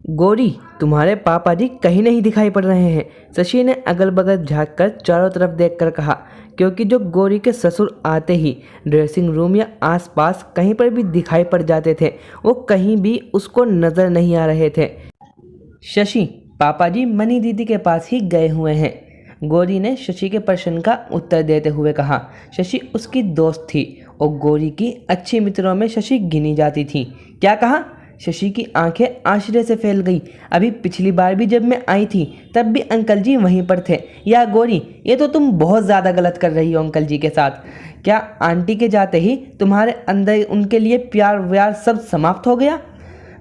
गौरी, तुम्हारे पापा जी कहीं नहीं दिखाई पड़ रहे हैं। शशि ने अगल बगल झांककर चारों तरफ देखकर कहा, क्योंकि जो गौरी के ससुर आते ही ड्रेसिंग रूम या आसपास कहीं पर भी दिखाई पड़ जाते थे, वो कहीं भी उसको नजर नहीं आ रहे थे। शशि, पापा जी मनी दीदी के पास ही गए हुए हैं, गौरी ने शशि के प्रश्न का उत्तर देते हुए कहा। शशि उसकी दोस्त थी और गौरी की अच्छी मित्रों में शशि गिनी जाती थी। क्या कहा? शशि की आंखें आश्चर्य से फैल गई। अभी पिछली बार भी जब मैं आई थी तब भी अंकल जी वहीं पर थे। या गौरी, ये तो तुम बहुत ज़्यादा गलत कर रही हो अंकल जी के साथ। क्या आंटी के जाते ही तुम्हारे अंदर उनके लिए प्यार व्यार सब समाप्त हो गया?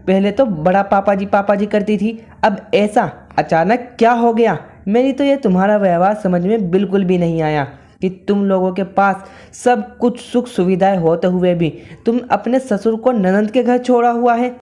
पहले तो बड़ा पापा जी करती थी, अब ऐसा अचानक क्या हो गया? मेरी तो ये तुम्हारा व्यवहार समझ में बिल्कुल भी नहीं आया कि तुम लोगों के पास सब कुछ सुख सुविधाएं होते हुए भी तुम अपने ससुर को ननंद के घर छोड़ा हुआ है।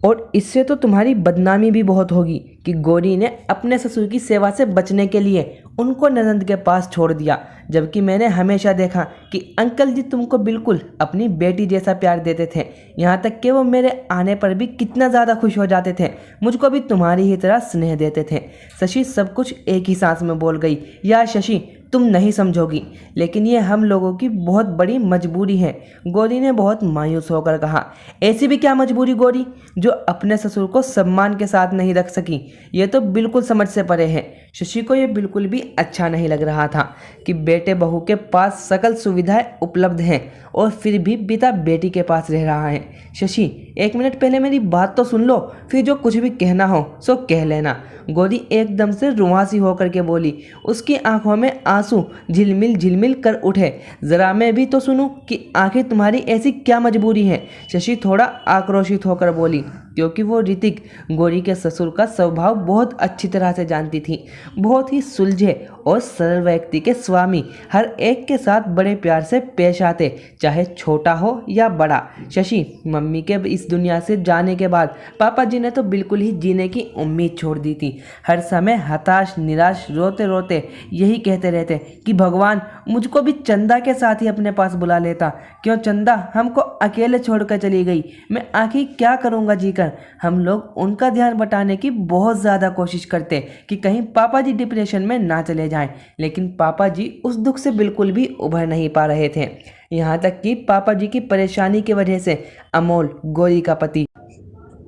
और इससे तो तुम्हारी बदनामी भी बहुत होगी कि गौरी ने अपने ससुर की सेवा से बचने के लिए उनको ननंद के पास छोड़ दिया, जबकि मैंने हमेशा देखा कि अंकल जी तुमको बिल्कुल अपनी बेटी जैसा प्यार देते थे। यहाँ तक कि वो मेरे आने पर भी कितना ज़्यादा खुश हो जाते थे, मुझको भी तुम्हारी ही तरह स्नेह देते थे। शशि सब कुछ एक ही सांस में बोल गई। यार शशि, तुम नहीं समझोगी, लेकिन ये हम लोगों की बहुत बड़ी मजबूरी है, गौरी ने बहुत मायूस होकर कहा। ऐसी भी क्या मजबूरी गौरी, जो अपने ससुर को सम्मान के साथ नहीं रख सकी? ये तो बिल्कुल समझ से परे है। शशि को ये बिल्कुल भी अच्छा नहीं लग रहा था कि बेटे बहू के पास सकल सुविधाएं उपलब्ध हैं और फिर भी पिता बेटी के पास रह रहा है। शशि, एक मिनट पहले मेरी बात तो सुन लो, फिर जो कुछ भी कहना हो सो कह लेना, गौरी एकदम से रुआंसी होकर के बोली। उसकी आंखों में आंसू झिलमिल झिलमिल कर उठे। जरा मैं भी तो सुनूं कि आखिर तुम्हारी ऐसी क्या मजबूरी है? शशि थोड़ा आक्रोशित होकर बोली, क्योंकि वो ऋतिक गौरी के ससुर का स्वभाव बहुत अच्छी तरह से जानती थी। बहुत ही सुलझे और सरल व्यक्ति के स्वामी हर एक के साथ बड़े प्यार से पेश आते, चाहे छोटा हो या बड़ा। शशि, मम्मी के इस दुनिया से जाने के बाद पापा जी ने तो बिल्कुल ही जीने की उम्मीद छोड़ दी थी। हर समय हताश निराश रोते रोते यही कहते रहते कि भगवान मुझको भी चंदा के साथ ही अपने पास बुला लेता। क्यों चंदा हमको अकेले छोड़कर चली गई? मैं आखिर क्या करूँगा जीकर? हम लोग उनका ध्यान बटाने की बहुत ज़्यादा कोशिश करते कि कहीं पापा जी डिप्रेशन में ना चले जाएं, लेकिन पापा जी उस दुख से बिल्कुल भी उभर नहीं पा रहे थे। यहाँ तक कि पापा जी की परेशानी की वजह से अमोल, गौरी का पति,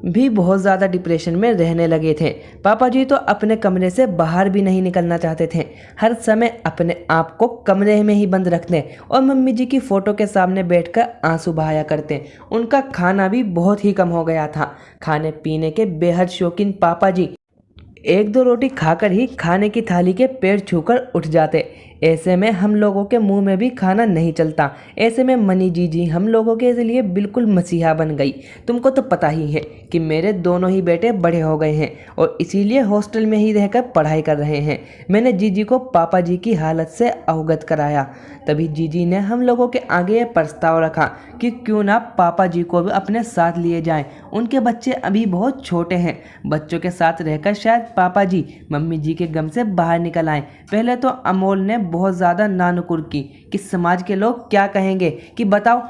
भी बहुत ज़्यादा डिप्रेशन में रहने लगे थे। पापा जी तो अपने कमरे से बाहर भी नहीं निकलना चाहते थे, हर समय अपने आप को कमरे में ही बंद रखते और मम्मी जी की फ़ोटो के सामने बैठकर आंसू बहाया करते। उनका खाना भी बहुत ही कम हो गया था। खाने पीने के बेहद शौकीन पापा जी एक दो रोटी खाकर ही खाने की थाली के पैर छूकर उठ जाते। ऐसे में हम लोगों के मुंह में भी खाना नहीं चलता। ऐसे में मनी जी हम लोगों के लिए बिल्कुल मसीहा बन गई। तुमको तो पता ही है कि मेरे दोनों ही बेटे बड़े हो गए हैं और इसीलिए हॉस्टल में ही रहकर पढ़ाई कर रहे हैं। मैंने जीजी को पापा जी की हालत से अवगत कराया, तभी जीजी ने हम लोगों के आगे ये प्रस्ताव रखा कि क्यों ना पापा जी को भी अपने साथ लिए जाएं। उनके बच्चे अभी बहुत छोटे हैं, बच्चों के साथ रहकर शायद पापा जी मम्मी जी के गम से बाहर निकल आएं। पहले तो अमोल ने बहुत ज़्यादा नानुकुर की कि समाज के लोग क्या कहेंगे, कि बताओ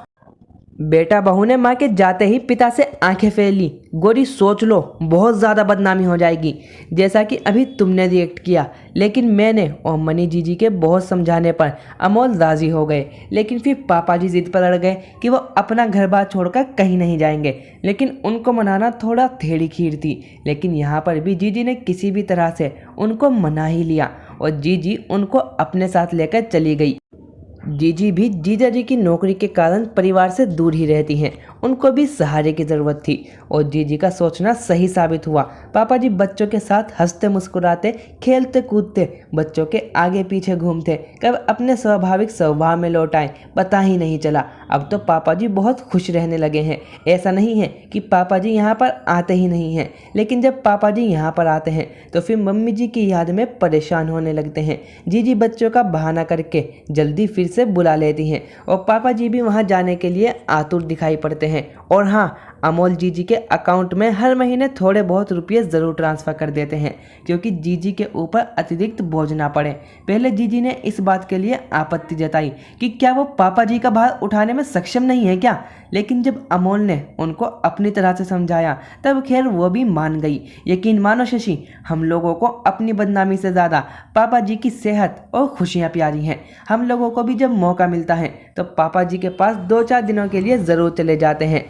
बेटा बहू ने माँ के जाते ही पिता से आंखें फेर ली। गौरी सोच लो, बहुत ज़्यादा बदनामी हो जाएगी, जैसा कि अभी तुमने रिएक्ट किया। लेकिन मैंने और मनी जी के बहुत समझाने पर अमोल राजी हो गए, लेकिन फिर पापा जी जिद पर अड़ गए कि वो अपना घर बार छोड़कर कहीं नहीं जाएंगे। लेकिन उनको मनाना थोड़ा टेढ़ी खीर थी, लेकिन यहाँ पर भी जीजी ने किसी भी तरह से उनको मना ही लिया और जीजी उनको अपने साथ लेकर चली गई। जीजी भी जीजा जी की नौकरी के कारण परिवार से दूर ही रहती हैं, उनको भी सहारे की ज़रूरत थी और जीजी का सोचना सही साबित हुआ। पापा जी बच्चों के साथ हंसते मुस्कुराते खेलते कूदते बच्चों के आगे पीछे घूमते, कब अपने स्वाभाविक स्वभाव में लौट आए पता ही नहीं चला। अब तो पापा जी बहुत खुश रहने लगे हैं। ऐसा नहीं है कि पापा जी यहाँ पर आते ही नहीं हैं, लेकिन जब पापा जी यहाँ पर आते हैं तो फिर मम्मी जी की याद में परेशान होने लगते हैं। जीजी बच्चों का बहाना करके जल्दी फिर से बुला लेती हैं और पापा जी भी वहाँ जाने के लिए आतुर दिखाई पड़ते हैं। और हाँ, अमोल जीजी के अकाउंट में हर महीने थोड़े बहुत रुपये ज़रूर ट्रांसफ़र कर देते हैं क्योंकि जीजी के ऊपर अतिरिक्त बोझ ना पड़े। पहले जीजी ने इस बात के लिए आपत्ति जताई कि क्या वो पापा जी का भार उठाने में सक्षम नहीं है क्या, लेकिन जब अमोल ने उनको अपनी तरह से समझाया तब खैर वो भी मान गई। यकीन मानो शशि, हम लोगों को अपनी बदनामी से ज़्यादा पापा जी की सेहत और खुशियाँ प्यारी हैं। हम लोगों को भी जब मौका मिलता है तो पापा जी के पास 2-4 दिनों के लिए ज़रूर चले जाते हैं।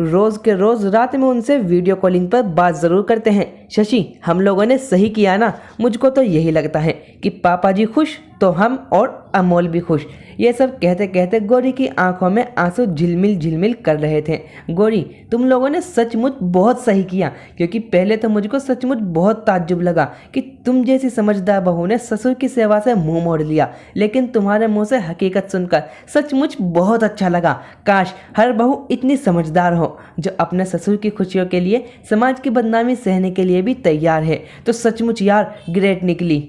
रोज़ के रोज़ रात में उनसे वीडियो कॉलिंग पर बात ज़रूर करते हैं। शशि, हम लोगों ने सही किया ना? मुझको तो यही लगता है कि पापा जी खुश तो हम और अमोल भी खुश। ये सब कहते कहते गौरी की आंखों में आंसू झिलमिल झिलमिल कर रहे थे। गौरी, तुम लोगों ने सचमुच बहुत सही किया, क्योंकि पहले तो मुझको सचमुच बहुत ताज्जुब लगा कि तुम जैसी समझदार बहू ने ससुर की सेवा से मुंह मोड़ लिया, लेकिन तुम्हारे मुंह से हकीकत सुनकर सचमुच बहुत अच्छा लगा। काश हर बहू इतनी समझदार हो जो अपने ससुर की खुशियों के लिए समाज की बदनामी सहने के लिए भी तैयार है। तो सचमुच यार ग्रेट निकली,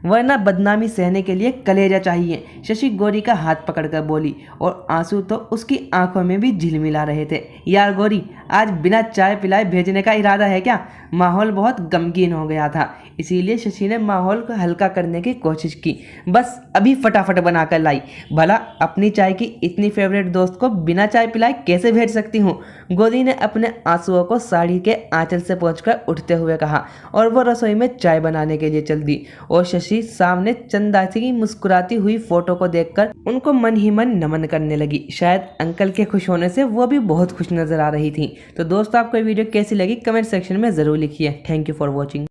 वरना बदनामी सहने के लिए कलेजा चाहिए। शशि गौरी का हाथ पकड़कर बोली और आंसू तो उसकी आंखों में भी झिलमिला रहे थे। यार गौरी, आज बिना चाय पिलाए भेजने का इरादा है क्या? माहौल बहुत गमगीन हो गया था, इसीलिए शशि ने माहौल को हल्का करने की कोशिश की। बस अभी फटाफट बनाकर लाई। भला अपनी चाय की इतनी फेवरेट दोस्त को बिना चाय पिलाए कैसे भेज सकती हूँ? गौरी ने अपने आंसुओं को साड़ी के आंचल से पोंछकर उठते हुए कहा और वो रसोई में चाय बनाने के लिए चल दी। और शशि सामने चंदा की मुस्कुराती हुई फोटो को देखकर उनको मन ही मन नमन करने लगी। शायद अंकल के खुश होने से वो भी बहुत खुश नजर आ रही थी। तो दोस्तों, आपको ये वीडियो कैसी लगी कमेंट सेक्शन में ज़रूर लिखिए। Thank you for watching.